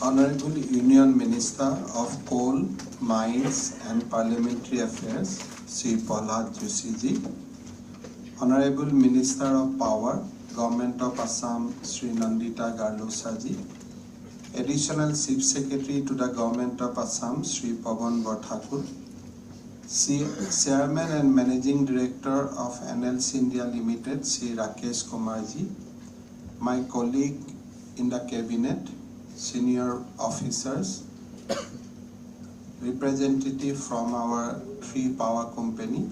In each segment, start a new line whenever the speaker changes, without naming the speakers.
Honorable Union Minister of Coal, Mines and Parliamentary Affairs, Sri Prahlad Joshi ji. Honorable Minister of Power, Govt of Assam, Sri Nandita Garlosa ji. Additional Chief Secretary to the Govt of Assam, Sri Pawan Barthakur. Chairman and Managing Director of NLCIL India Limited, Sri Rakesh Kumar ji. My colleague in the Cabinet, senior officers, representative from our three power company,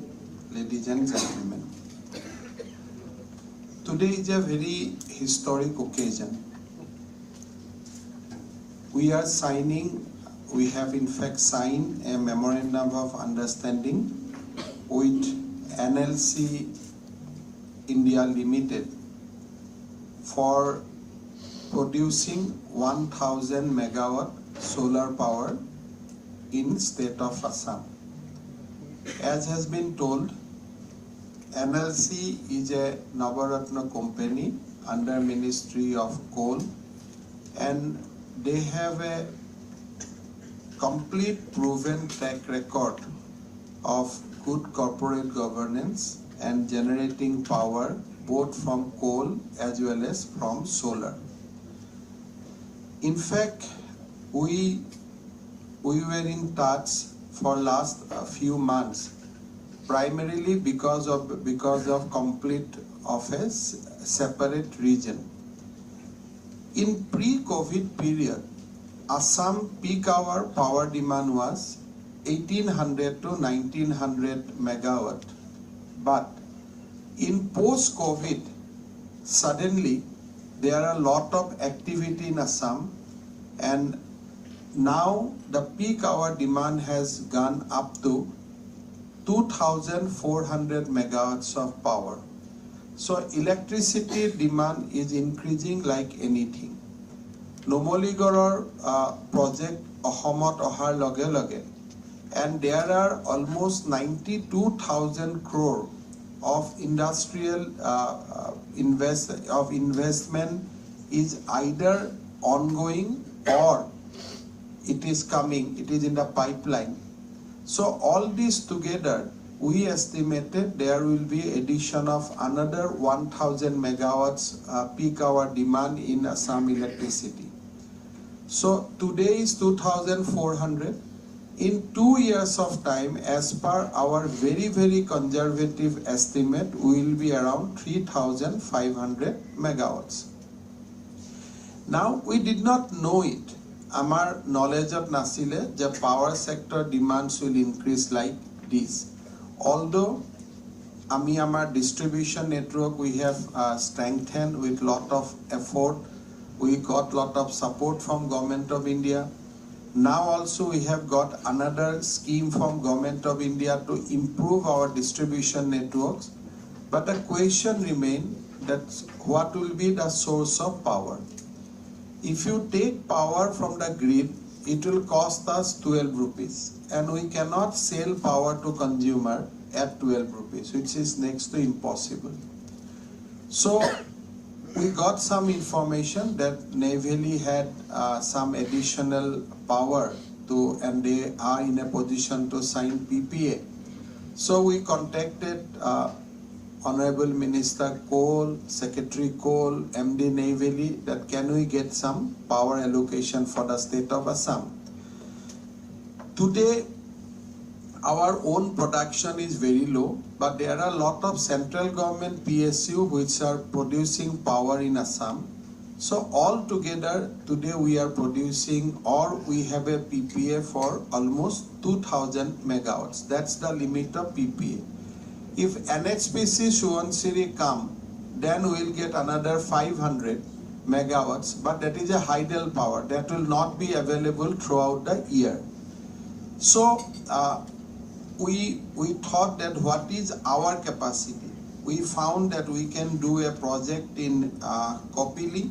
ladies and gentlemen. Today is a very historic occasion. We have in fact signed a memorandum of understanding with NLCIL India Limited for producing 1000 megawatt solar power in state of Assam. As has been told, NLC is a Navaratna company under Ministry of Coal, and they have a complete proven track record of good corporate governance and generating power both from coal as well as from solar. In fact, we were in touch for last few months, primarily because of complete of a separate region. In pre-COVID period, Assam peak hour power demand was 1800 to 1900 megawatt. But in post-COVID, suddenly there are a lot of activity in Assam, and now the peak hour demand has gone up to 2400 megawatts of power. So electricity demand is increasing like anything. Numaligarhor project Ahomot ohar loge loge, and there are almost 92,000 crore of industrial investment is either ongoing or it is coming, it is in the pipeline. So all this together, we estimated there will be addition of another 1000 megawatts peak hour demand in Assam electricity. So today is 2400. In 2 years of time, as per our very conservative estimate, we will be around 3500 megawatts. Now we did not know it. Our knowledge of nasile, the power sector demands will increase like this. Although our distribution network we have strengthened with lot of effort, we got lot of support from Govt of India. Now also we have got another scheme from Govt of India to improve our distribution networks. But the question remains that what will be the source of power? If you take power from the grid, it will cost us 12 rupees, and we cannot sell power to consumer at 12 rupees, which is next to impossible. So we got some information that Ney Valley had some additional power and they are in a position to sign PPA. So we contacted Honorable Minister Coal, Secretary Coal, MD Ney Valley, that can we get some power allocation for the state of Assam. Today, our own production is very low, but there are a lot of central government PSU which are producing power in Assam. So all together, today we are producing, or we have a PPA for almost 2000 megawatts. That's the limit of PPA. If NHPC Subansiri come, then we'll get another 500 megawatts, but that is a hydel power that will not be available throughout the year. So we thought that what is our capacity? We found that we can do a project in Kopili.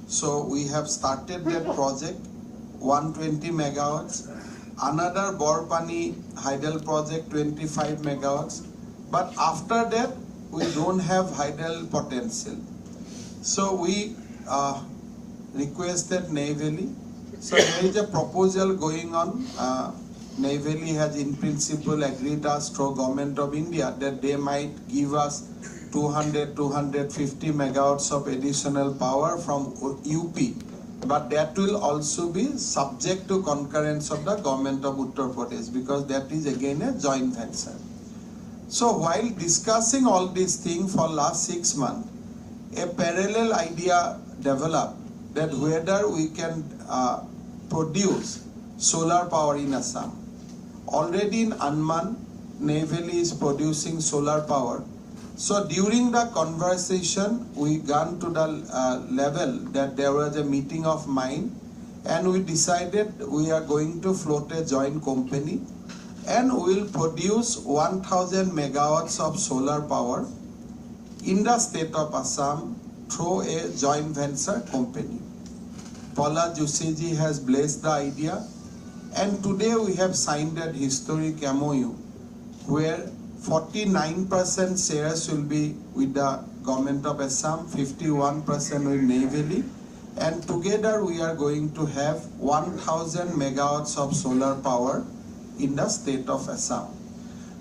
So we have started that project, 120 megawatts. Another Borpani hydel project, 25 megawatts. But after that, we don't have hydel potential. So we requested Ney Valley So there is a proposal going on. Ney Valley has in principle agreed us through Government of India that they might give us 200-250 megawatts of additional power from UP. But that will also be subject to concurrence of the Government of Uttar Pradesh, because that is again a joint venture. So while discussing all these things for last 6 months, a parallel idea developed that whether we can produce solar power in Assam. Already in Anman, Ney Valley is producing solar power. So during the conversation, we got to the level that there was a meeting of mind, and we decided we are going to float a joint company and will produce 1000 megawatts of solar power in the state of Assam through a joint venture company. Paula Joshiji has blessed the idea, and today we have signed a historic MoU where 49% shares will be with the Government of Assam, 51% with Ney Valley, and together we are going to have 1000 megawatts of solar power in the state of Assam.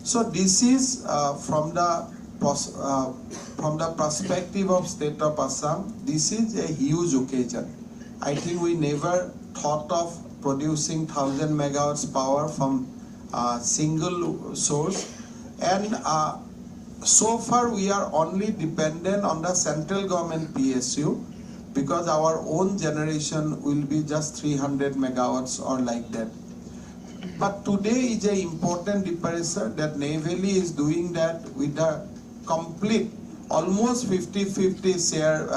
So this is from the perspective of state of Assam, this is a huge occasion. I think we never thought of producing 1000 megawatts power from single source, and so far we are only dependent on the central government PSU, because our own generation will be just 300 megawatts or like that. But today is an important departure that Ney Valley is doing that with a complete almost 50-50 share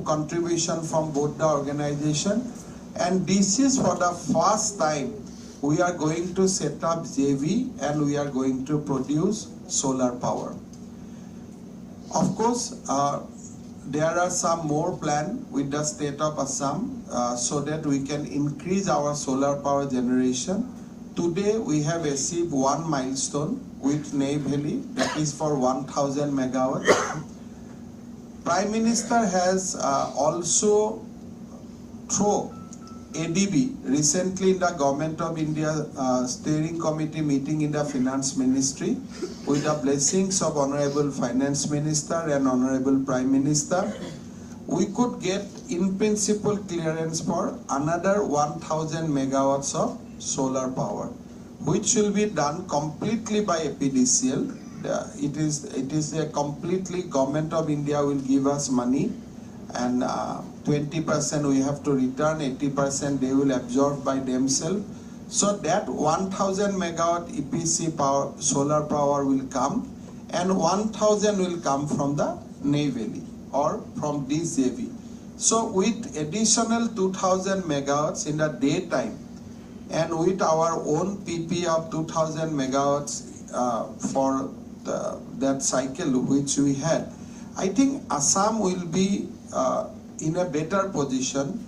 contribution from both the organization, and this is for the first time we are going to set up JV and we are going to produce solar power. Of course, there are some more plans with the state of Assam so that we can increase our solar power generation. Today we have achieved one milestone with Ney Valley, that is for 1000 megawatts. Prime Minister has also through ADB recently in the Government of India steering committee meeting in the Finance Ministry, with the blessings of Honorable Finance Minister and Honorable Prime Minister, we could get in principle clearance for another 1000 megawatts of solar power, which will be done completely by APDCL. It is a completely Government of India will give us money, and 20% we have to return, 80% they will absorb by themselves. So that 1000 megawatt EPC power, solar power will come, and 1000 will come from the Ney Valley or from this JV. So with additional 2000 megawatts in the daytime, and with our own PP of 2000 megawatts for that cycle which we had, I think Assam will be in a better position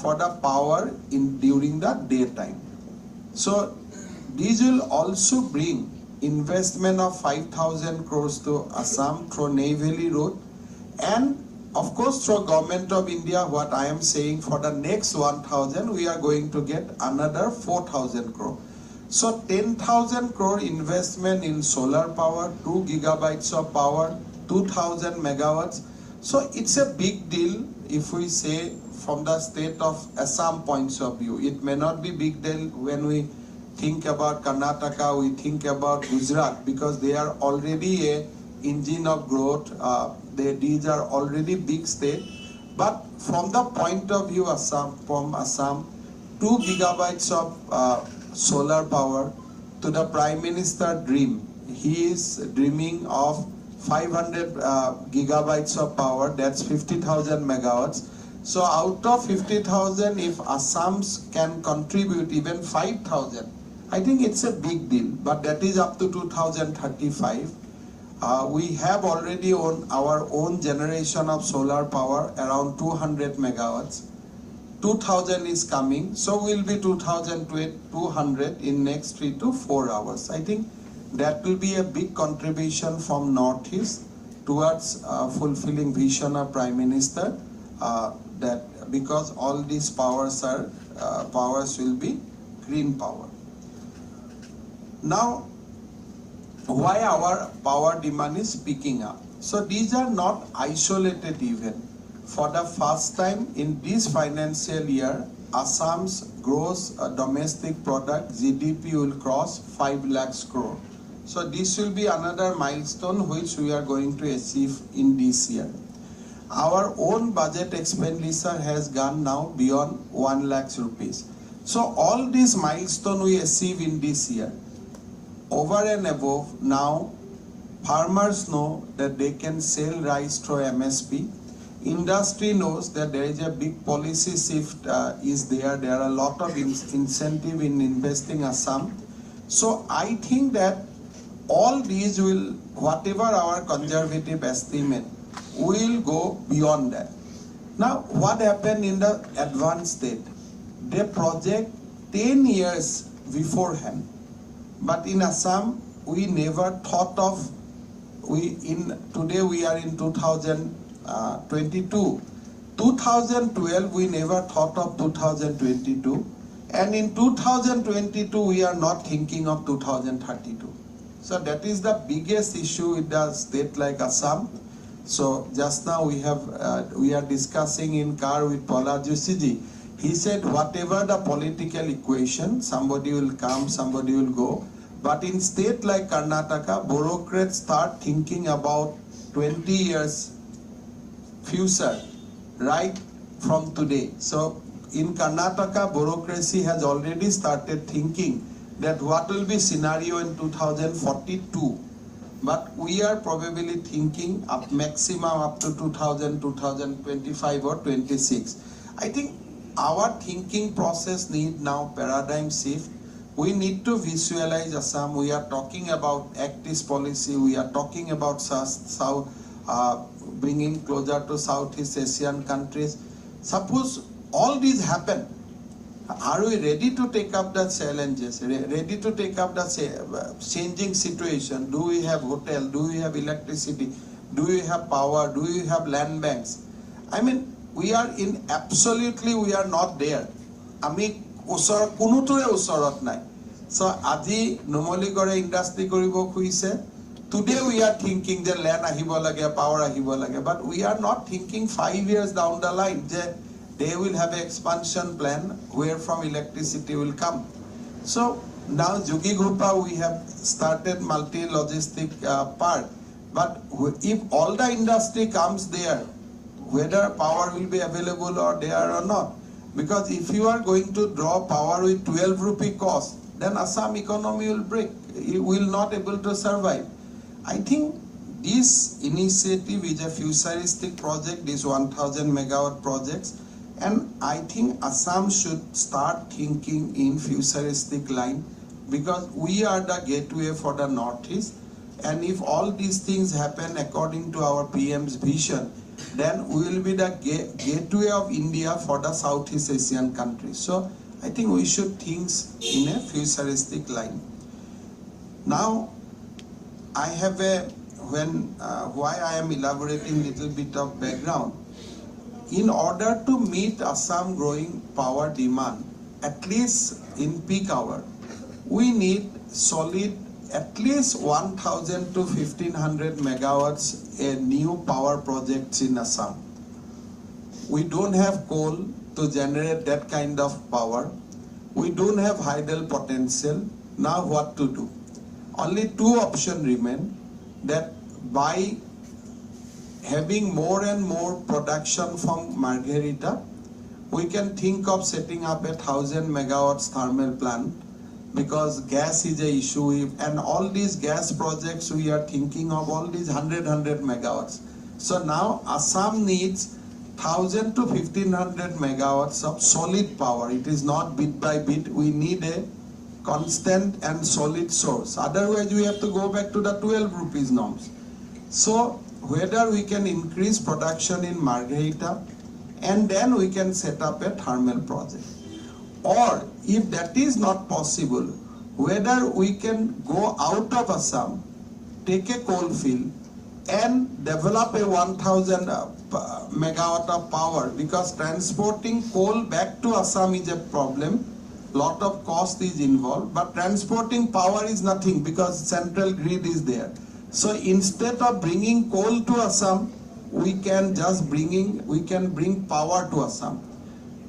for the power during the daytime. So these will also bring investment of 5,000 crores to Assam through Ney Valley Road, and of course through Government of India. What I am saying, for the next 1000 we are going to get another 4,000 crore. So 10,000 crore investment in solar power, 2 gigabytes of power, 2,000 megawatts. So it's a big deal if we say from the state of Assam points of view. It may not be big deal when we think about Karnataka, we think about Gujarat, because they are already a engine of growth. These are already big state. But from the point of view from Assam, 2 gigabytes of solar power to the Prime Minister dream. He is dreaming of 500 gigabytes of power, that's 50,000 megawatts. So out of 50,000, if Assam can contribute even 5,000, I think it's a big deal, but that is up to 2035. We have already our own generation of solar power around 200 megawatts. 2000 is coming, so we'll be 2,200 in next 3 to 4 hours. I think that will be a big contribution from Northeast towards fulfilling vision of Prime Minister, that because all these powers will be green power. Now, why our power demand is picking up? So these are not isolated events. For the first time in this financial year, Assam's gross domestic product GDP will cross 5 lakhs crore. So this will be another milestone which we are going to achieve in this year. Our own budget expenditure has gone now beyond 1 lakhs rupees. So all these milestones we achieve in this year. Over and above, now farmers know that they can sell rice through MSP. Industry knows that there is a big policy shift is there. There are a lot of incentive in investing Assam. So I think that all these will, whatever our conservative estimate, will go beyond that. Now, what happened in the advanced state? They project 10 years beforehand. But in Assam, we never thought of, today we are in 2022. 2012, we never thought of 2022. And in 2022, we are not thinking of 2032. So that is the biggest issue with the state like Assam. So just now we are discussing in car with Paula Joshiji. He said whatever the political equation, somebody will come, somebody will go. But in state like Karnataka, bureaucrats start thinking about 20 years future, right from today. So in Karnataka, bureaucracy has already started thinking that what will be scenario in 2042. But we are probably thinking up maximum up to 2025 or 26. I think our thinking process need now paradigm shift. We need to visualize Assam. We are talking about Act East policy. We are talking about bringing closer to Southeast Asian countries. Suppose all these happen, are we ready to take up the challenges, ready to take up the changing situation? Do we have hotel? Do we have electricity? Do we have power? Do we have land banks? I mean, we are in absolutely, we are not there. Ami usor kunuture usorat nai. So aji Numoligore industry koribo kuise. Today we are thinking the land ahibo lage, power ahibo lage, but we are not thinking 5 years down the line. They will have an expansion plan where from electricity will come. So now Jugigopa we have started multi-logistic park. But if all the industry comes there, whether power will be available or there or not. Because if you are going to draw power with 12 rupee cost, then Assam economy will break. It will not able to survive. I think this initiative is a futuristic project, this 1000 megawatt projects. And I think Assam should start thinking in futuristic line because we are the gateway for the Northeast. And if all these things happen according to our PM's vision, then we will be the gateway of India for the Southeast Asian countries. So I think we should think in a futuristic line. Now, I have why I am elaborating little bit of background. In order to meet Assam growing power demand, at least in peak hour, we need solid at least 1000 to 1500 megawatts new power projects in Assam. We don't have coal to generate that kind of power. We don't have hydel potential. Now what to do? Only two options remain, that by having more and more production from Margherita, we can think of setting up a 1000 megawatts thermal plant because gas is a issue, and all these gas projects we are thinking of all these 100 megawatts. So now Assam needs 1000 to 1500 megawatts of solid power. It is not bit by bit. We need a constant and solid source. Otherwise we have to go back to the 12 rupees norms. So whether we can increase production in Margherita and then we can set up a thermal project. Or if that is not possible, whether we can go out of Assam, take a coal field and develop a 1000 megawatt of power, because transporting coal back to Assam is a problem. Lot of cost is involved, but transporting power is nothing because central grid is there. So instead of bringing coal to Assam, we can bring power to Assam.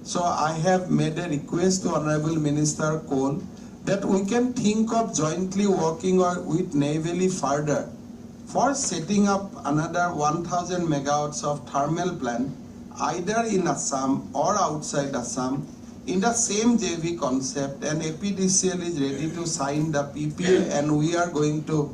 So I have made a request to Honorable Minister Coal that we can think of jointly working with Neyveli further for setting up another 1000 megawatts of thermal plant either in Assam or outside Assam in the same JV concept, and APDCL is ready to sign the PPA, and we are going to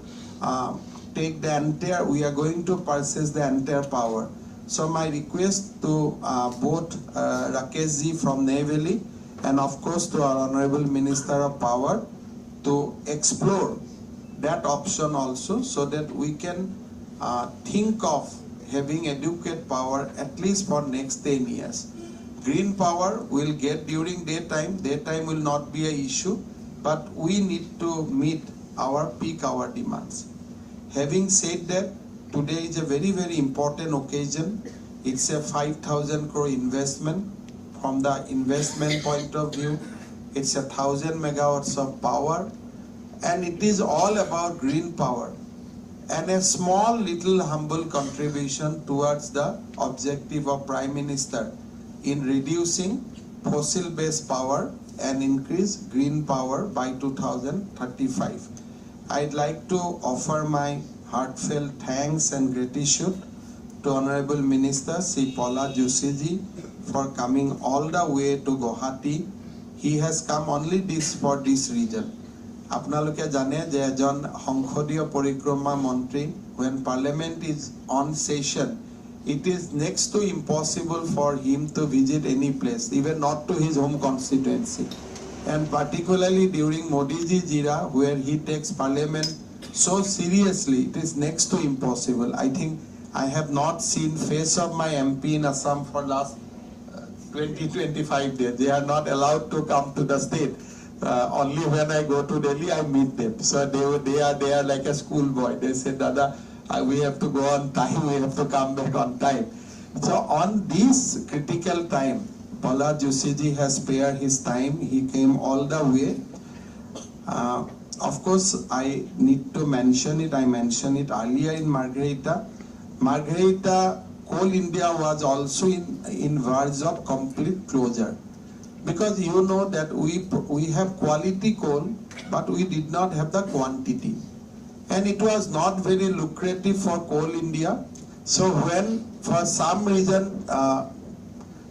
purchase the entire power. So my request to both Rakesh ji from Neyveli and of course to our Honorable Minister of Power to explore that option also, so that we can think of having adequate power at least for next 10 years. Green power will get during daytime will not be an issue, but we need to meet our peak hour demands. Having said that, today is a very, very important occasion. It's a 5,000 crore investment. From the investment point of view, it's 1,000 megawatts of power, and it is all about green power and a small little humble contribution towards the objective of Prime Minister in reducing fossil-based power and increase green power by 2035. I'd like to offer my heartfelt thanks and gratitude to Honorable Minister Sri Paula Joshiji for coming all the way to Guwahati. He has come only for this region. Apnaloke jane je ejon Sangsodiyo Parikrama Mantri, when Parliament is on session, it is next to impossible for him to visit any place, even not to his home constituency. And particularly during Modiji's era, where he takes Parliament so seriously, it is next to impossible. I think I have not seen face of my MP in Assam for last 20-25 days. They are not allowed to come to the state. Only when I go to Delhi, I meet them. So they are like a schoolboy. They say, Dada, we have to go on time, we have to come back on time. So on this critical time, Paula Joshiji has spared his time. He came all the way. Of course, I need to mention it. I mentioned it earlier in Margherita. Margherita, Coal India was also in verge of complete closure. Because you know that we have quality coal, but we did not have the quantity. And it was not very lucrative for Coal India. So when for some reason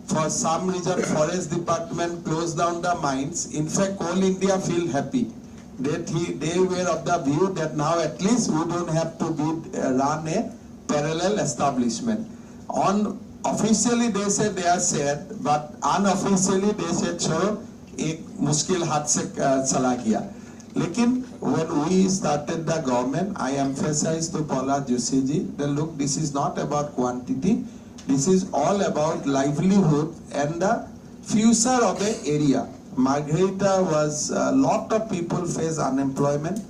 Forest Department closed down the mines, in fact Coal India feel happy that they were of the view that now at least we don't have to run a parallel establishment. Officially they said they are sad, but unofficially they said chalo ek mushkil hath se chala gaya. Lekin when we started the government, I emphasized to Paula Joshiji that look, this is not about quantity, this is all about livelihood and the future of the area. Margherita was, a lot of people face unemployment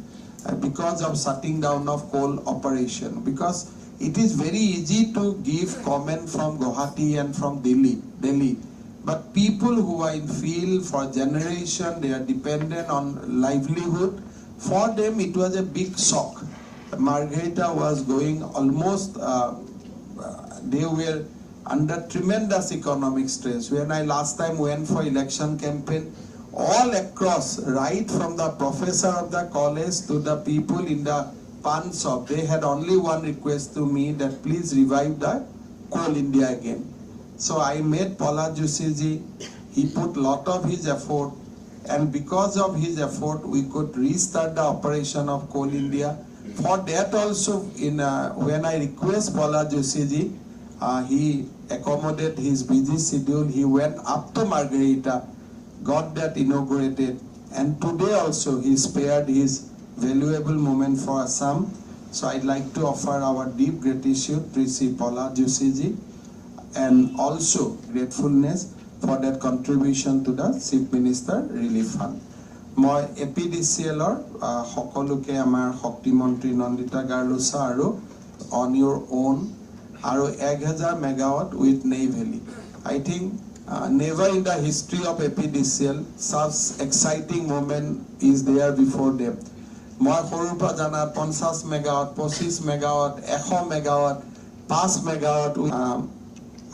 because of shutting down of coal operation, because it is very easy to give comment from Guwahati and from Delhi. But people who are in field for generation, they are dependent on livelihood. For them, it was a big shock. Margherita was going almost, they were under tremendous economic stress. When I last time went for election campaign, all across, right from the professor of the college to the people in the pan shop, they had only one request to me that please revive the Coal India again. So I met Paula Joshiji. He put lot of his effort, and because of his effort, we could restart the operation of Coal India. For that also, when I request Paula Joshiji, he accommodated his busy schedule. He went up to Margherita, got that inaugurated, and today also he spared his valuable moment for Assam. So I'd like to offer our deep gratitude to Sri Paula Joshiji, and also gratefulness for that contribution to the Chief Minister Relief Fund. Moi APDCL সকলোকে আমাৰ শক্তি মন্ত্ৰী নন্দিতা গাৰ্লুছা আৰু on your own আৰু 1000 megawatt with Ney Valley. I think never in the history of APDCL such exciting moment is there before them. মই সৰুৰ পৰা জানা 50 megawatt 25 megawatt 100 megawatt 5 megawatt.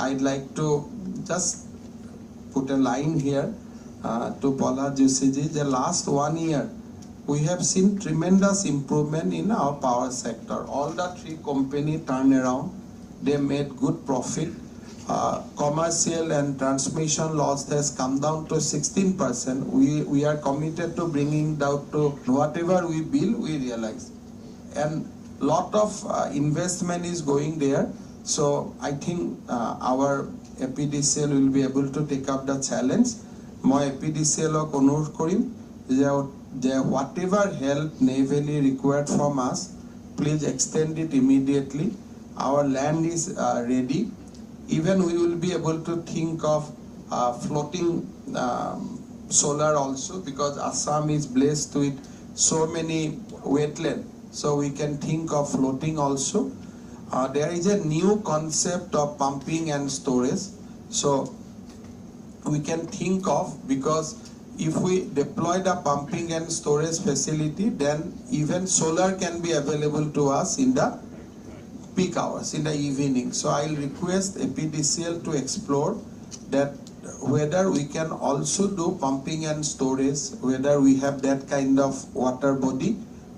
I'd like to just put a line here to Paula Jusiji. The last 1 year we have seen tremendous improvement in our power sector. All the 3 companies turned around. They made good profit. Commercial and transmission loss has come down to 16%. We are committed to bringing down to whatever we bill, we realize. And lot of investment is going there. So I think our APDCL will be able to take up the challenge. My APDCL অনুৰোধ কৰিম যে whatever help Ney Valley required from us, please extend it immediately. Our land is ready. Even we will be able to think of floating solar also, because Assam is blessed with so many wetlands. So we can think of floating also. There is a new concept of pumping and storage. So we can think of, because if we deploy the pumping and storage facility, then even solar can be available to us in the peak hours, in the evening. So I'll request APDCL to explore that whether we can also do pumping and storage, whether we have that kind of water body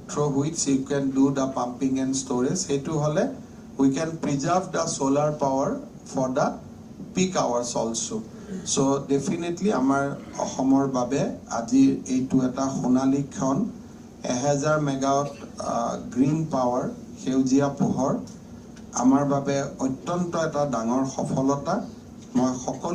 through which you can do the pumping and storage. Hetu hole we can preserve the solar power for the peak hours also. So definitely amar Ahomor babe aji eitu eta honali khon 1000 megawatt green power সেউজীয়া পোহৰ আমাৰ বাবে অত্যন্ত এটা ডাঙৰ সফলতা. মই সকলো